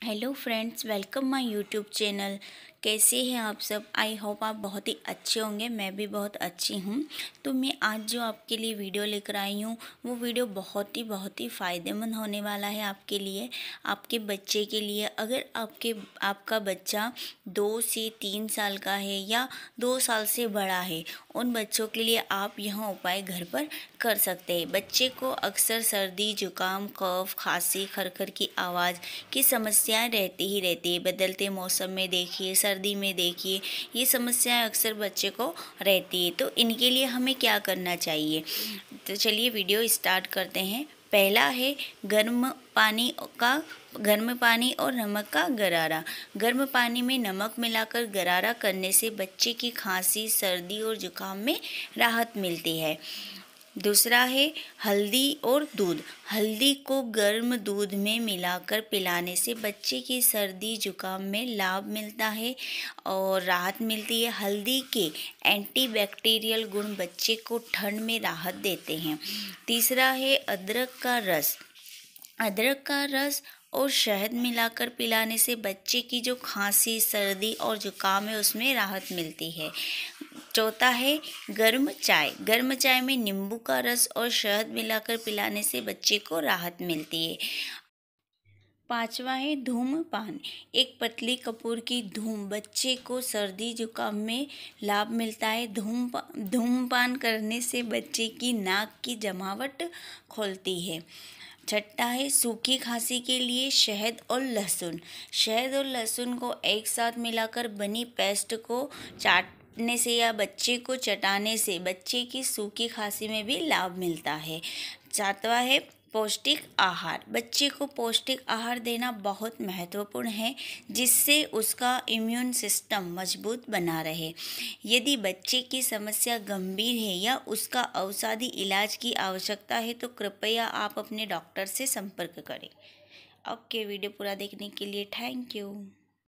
Hello friends, welcome my YouTube channel. कैसे हैं आप सब? आई होप आप बहुत ही अच्छे होंगे। मैं भी बहुत अच्छी हूँ। तो मैं आज जो आपके लिए वीडियो लेकर आई हूँ वो वीडियो बहुत ही फ़ायदेमंद होने वाला है आपके लिए, आपके बच्चे के लिए। अगर आपका बच्चा 2 से 3 साल का है या 2 साल से बड़ा है, उन बच्चों के लिए आप यह उपाय घर पर कर सकते हैं। बच्चे को अक्सर सर्दी, जुकाम, कफ, खांसी, खरखर की आवाज़ की समस्याएं रहती है। बदलते मौसम में देखिए, सर्दी में देखिए, ये समस्याएं अक्सर बच्चे को रहती है। तो इनके लिए हमें क्या करना चाहिए? तो चलिए वीडियो स्टार्ट करते हैं। पहला है गर्म पानी और नमक का गरारा। गर्म पानी में नमक मिलाकर गरारा करने से बच्चे की खांसी, सर्दी और जुकाम में राहत मिलती है। दूसरा है हल्दी और दूध। हल्दी को गर्म दूध में मिलाकर पिलाने से बच्चे की सर्दी जुकाम में लाभ मिलता है और राहत मिलती है। हल्दी के एंटीबैक्टीरियल गुण बच्चे को ठंड में राहत देते हैं। तीसरा है अदरक का रस। अदरक का रस और शहद मिलाकर पिलाने से बच्चे की जो खांसी, सर्दी और जुकाम है उसमें राहत मिलती है। चौथा है गर्म चाय। गर्म चाय में नींबू का रस और शहद मिलाकर पिलाने से बच्चे को राहत मिलती है। पांचवा है धूम्रपान। एक पतली कपूर की धूम बच्चे को सर्दी जुकाम में लाभ मिलता है। धूम्रपान करने से बच्चे की नाक की जमावट खोलती है। छठा है सूखी खांसी के लिए शहद और लहसुन। शहद और लहसुन को एक साथ मिलाकर बनी पेस्ट को चाटने से या बच्चे को चटाने से बच्चे की सूखी खांसी में भी लाभ मिलता है। सातवां है पौष्टिक आहार। बच्चे को पौष्टिक आहार देना बहुत महत्वपूर्ण है, जिससे उसका इम्यून सिस्टम मजबूत बना रहे। यदि बच्चे की समस्या गंभीर है या उसका औषधि इलाज की आवश्यकता है तो कृपया आप अपने डॉक्टर से संपर्क करें। ओके, वीडियो पूरा देखने के लिए थैंक यू।